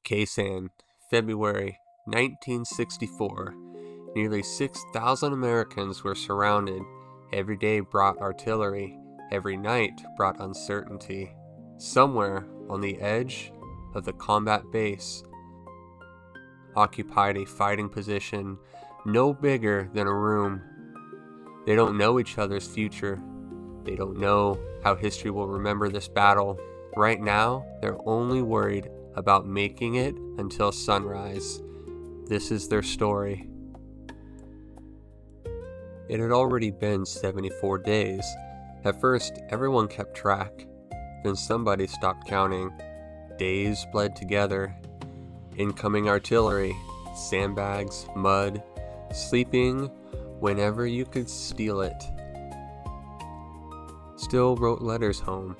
Khe Sanh, February 1964. Nearly 6,000 Americans were surrounded. Every day brought artillery. Every night brought uncertainty. Somewhere on the edge of the combat base occupied a fighting position no bigger than a room. They don't know each other's future. They don't know how history will remember this battle. Right now, they're only worried about making it until sunrise. This is their story. It had already been 74 days. At first, everyone kept track. Then somebody stopped counting. Days bled together. Incoming artillery, sandbags, mud, sleeping whenever you could steal it. Still wrote letters home.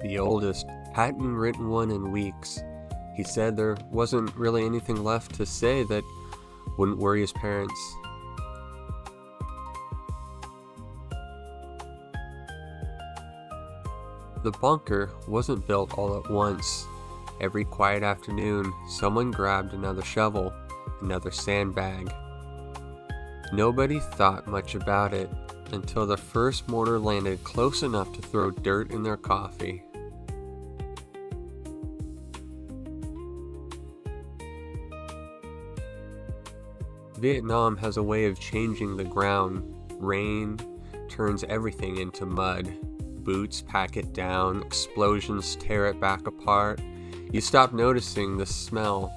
The oldest hadn't written one in weeks. He said there wasn't really anything left to say that wouldn't worry his parents. The bunker wasn't built all at once. Every quiet afternoon, someone grabbed another shovel, another sandbag. Nobody thought much about it until the first mortar landed close enough to throw dirt in their coffee. Vietnam has a way of changing the ground. Rain turns everything into mud. Boots pack it down, explosions tear it back apart. You stop noticing the smell.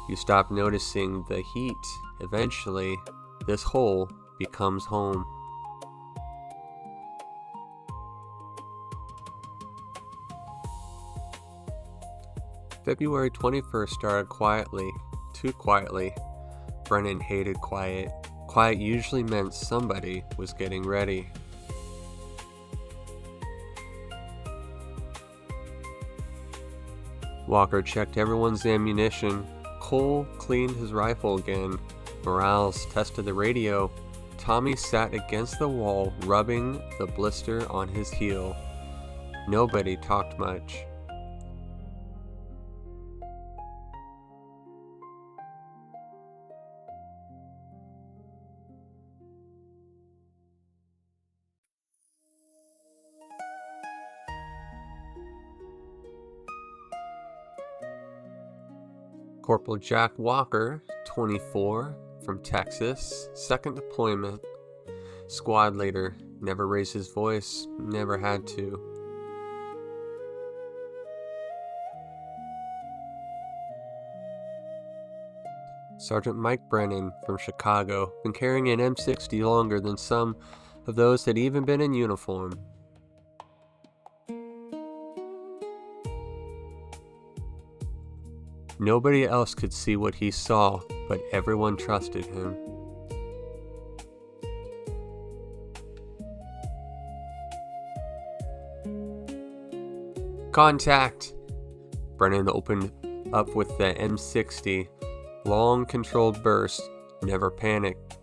You stop noticing the heat. Eventually, this hole becomes home. February 21st started quietly, too quietly. Brennan hated quiet. Quiet usually meant somebody was getting ready. Walker checked everyone's ammunition. Cole cleaned his rifle again. Morales tested the radio. Tommy sat against the wall, rubbing the blister on his heel. Nobody talked much. Corporal Jack Walker, 24, from Texas, second deployment. Squad leader, never raised his voice, never had to. Sergeant Mike Brennan, from Chicago, been carrying an M60 longer than some of those that even been in uniform. Nobody else could see what he saw, but everyone trusted him. Contact! Brennan opened up with the M60. Long, controlled burst. Never panicked.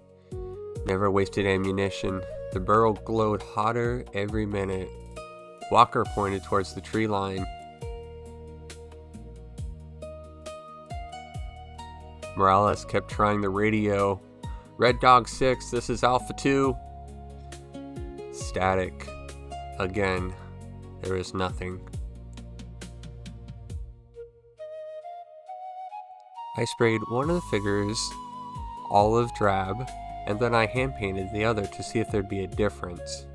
Never wasted ammunition. The barrel glowed hotter every minute. Walker pointed towards the tree line. Morales kept trying the radio. Red Dog 6, this is Alpha 2. Static. Again, there is nothing. I sprayed one of the figures olive drab, and then I hand painted the other to see if there'd be a difference.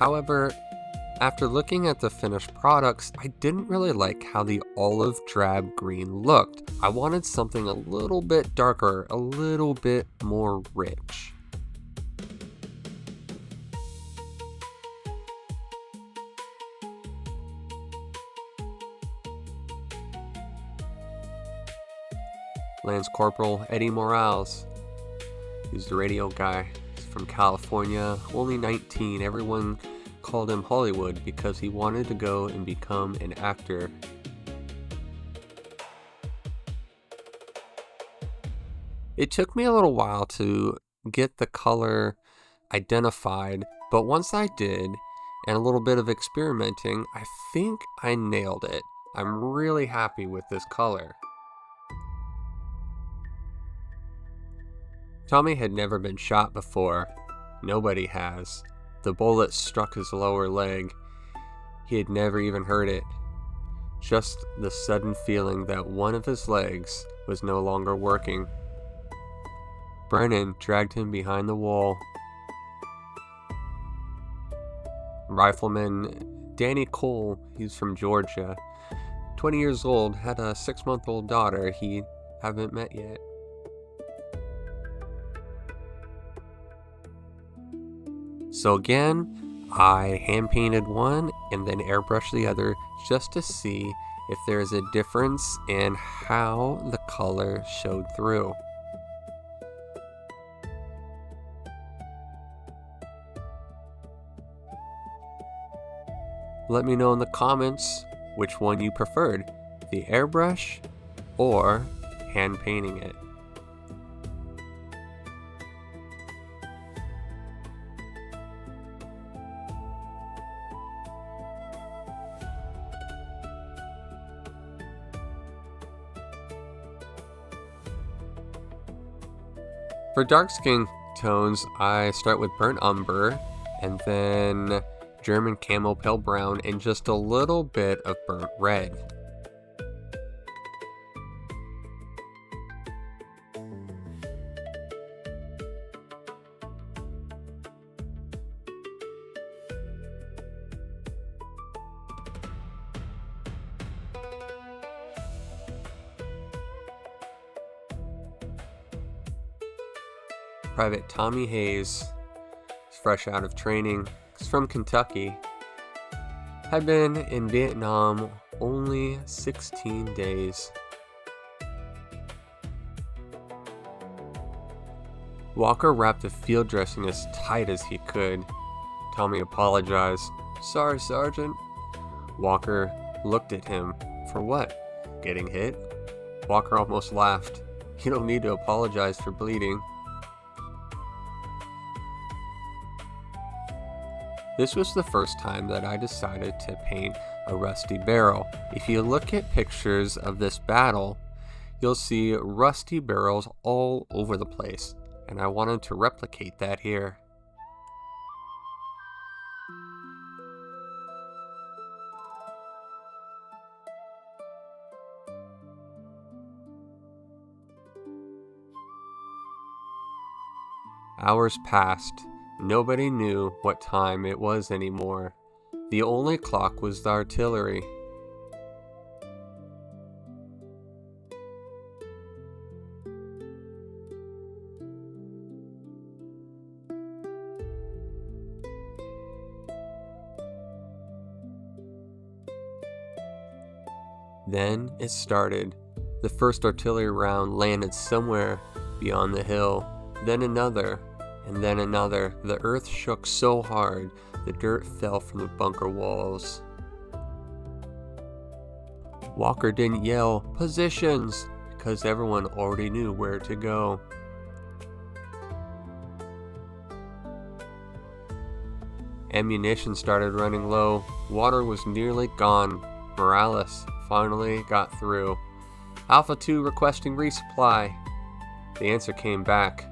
However, after looking at the finished products, I didn't really like how the olive drab green looked. I wanted something a little bit darker, a little bit more rich. Lance Corporal Eddie Morales, who's the radio guy. He's from California, only 19. Everyone called him Hollywood because he wanted to go and become an actor. It took me a little while to get the color identified, but once I did, and a little bit of experimenting, I think I nailed it. I'm really happy with this color. Tommy had never been shot before. Nobody has. The bullet struck his lower leg. He had never even heard it. Just the sudden feeling that one of his legs was no longer working. Brennan dragged him behind the wall. Rifleman Danny Cole, he's from Georgia, 20 years old, had a 6-month-old daughter he haven't met yet. So again, I hand painted one and then airbrushed the other just to see if there's a difference in how the color showed through. Let me know in the comments which one you preferred, the airbrush or hand painting it. For dark skin tones, I start with burnt umber and then German camo pale brown and just a little bit of burnt red. Private Tommy Hayes is fresh out of training. He's from Kentucky. Had been in Vietnam only 16 days. Walker wrapped the field dressing as tight as he could. Tommy apologized. "Sorry, Sergeant." Walker looked at him. "For what? Getting hit?" Walker almost laughed. "You don't need to apologize for bleeding." This was the first time that I decided to paint a rusty barrel. If you look at pictures of this battle, you'll see rusty barrels all over the place, and I wanted to replicate that here. Hours passed. Nobody knew what time it was anymore. The only clock was the artillery. Then it started. The first artillery round landed somewhere beyond the hill, then another, and then another. The earth shook so hard, the dirt fell from the bunker walls. Walker didn't yell, "Positions!" because everyone already knew where to go. Ammunition started running low. Water was nearly gone. Morales finally got through. "Alpha 2 requesting resupply." The answer came back.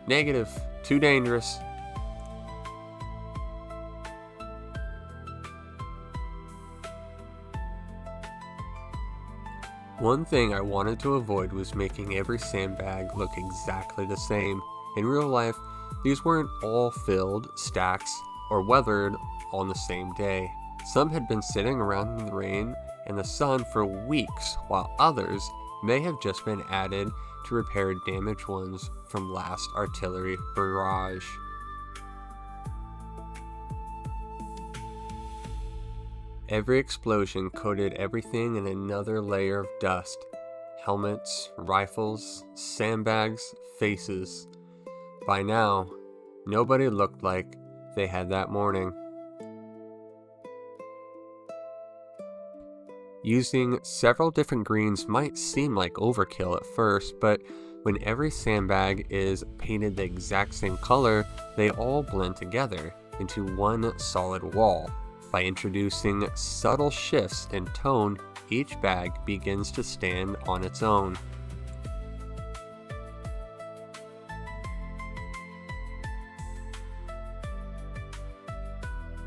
"Negative. Too dangerous." One thing I wanted to avoid was making every sandbag look exactly the same. In real life, these weren't all filled, stacks, or weathered on the same day. Some had been sitting around in the rain and the sun for weeks, while others may have just been added to repair damaged ones from last artillery barrage. Every explosion coated everything in another layer of dust. Helmets, rifles, sandbags, faces. By now, nobody looked like they had that morning. Using several different greens might seem like overkill at first, but when every sandbag is painted the exact same color, they all blend together into one solid wall. By introducing subtle shifts in tone, each bag begins to stand on its own.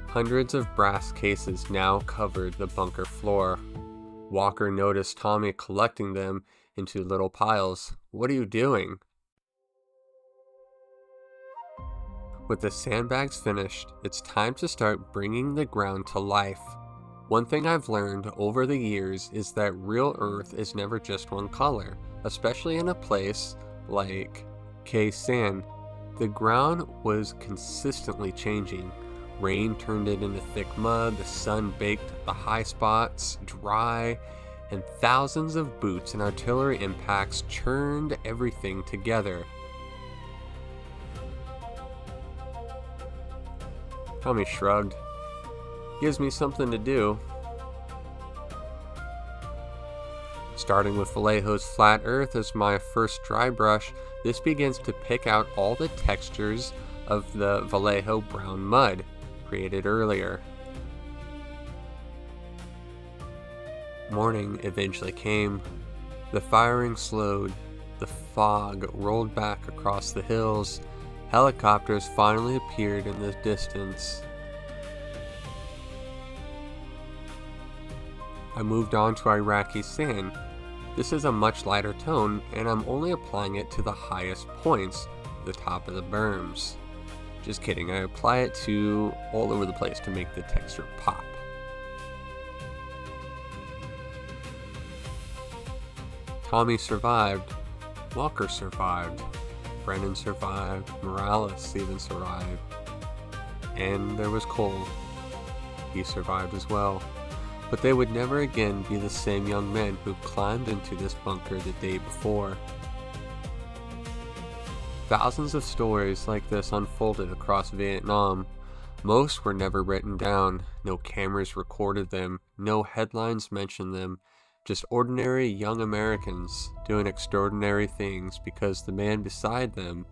Hundreds of brass cases now covered the bunker floor. Walker noticed Tommy collecting them into little piles. "What are you doing?" With the sandbags finished, it's time to start bringing the ground to life. One thing I've learned over the years is that real earth is never just one color, especially in a place like Khe Sanh. The ground was consistently changing. Rain turned it into thick mud, the sun baked the high spots dry, and thousands of boots and artillery impacts churned everything together. Tommy shrugged. "Gives me something to do." Starting with Vallejo's flat earth as my first dry brush, this begins to pick out all the textures of the Vallejo brown mud created earlier. Morning eventually came. The firing slowed. The fog rolled back across the hills. Helicopters finally appeared in the distance. I moved on to Iraqi sand. This is a much lighter tone, and I'm only applying it to the highest points, the top of the berms. Just kidding, I apply it to all over the place to make the texture pop. Tommy survived. Walker survived. Brennan survived. Morales even survived. And there was Cole. He survived as well. But they would never again be the same young men who climbed into this bunker the day before. Thousands of stories like this unfolded across Vietnam. Most were never written down. No cameras recorded them. No headlines mentioned them. Just ordinary young Americans doing extraordinary things because the man beside them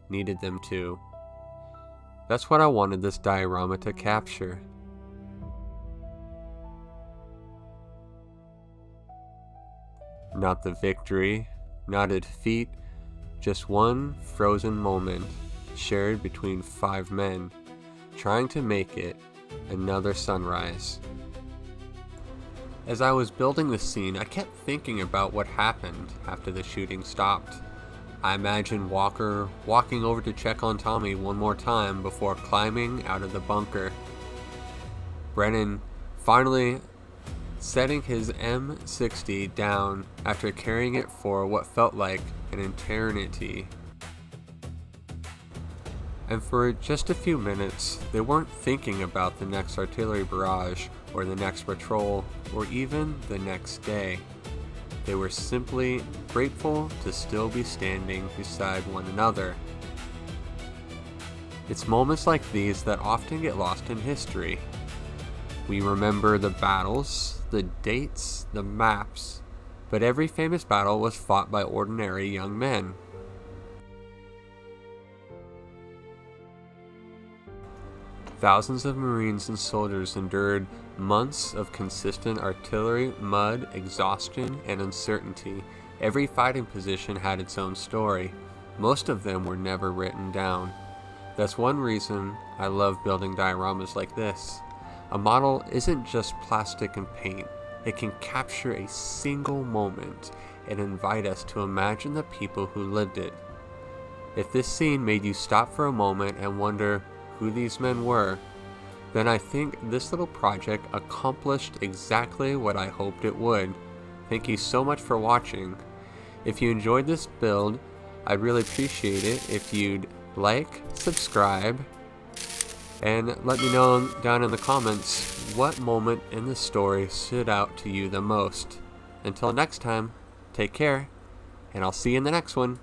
needed them to. That's what I wanted this diorama to capture. Not the victory, not a defeat, just one frozen moment shared between 5 men trying to make it another sunrise. As I was building the scene, I kept thinking about what happened after the shooting stopped. I imagined Walker walking over to check on Tommy one more time before climbing out of the bunker. Brennan finally setting his M60 down after carrying it for what felt like an eternity. And for just a few minutes, they weren't thinking about the next artillery barrage, or the next patrol, or even the next day. They were simply grateful to still be standing beside one another. It's moments like these that often get lost in history. We remember the battles, the dates, the maps, but every famous battle was fought by ordinary young men. Thousands of Marines and soldiers endured months of consistent artillery, mud, exhaustion, and uncertainty. Every fighting position had its own story. Most of them were never written down. That's one reason I love building dioramas like this. A model isn't just plastic and paint. It can capture a single moment and invite us to imagine the people who lived it. If this scene made you stop for a moment and wonder who these men were, then I think this little project accomplished exactly what I hoped it would. Thank you so much for watching. If you enjoyed this build, I'd really appreciate it if you'd like, subscribe, and let me know down in the comments what moment in the story stood out to you the most. Until next time, take care, and I'll see you in the next one.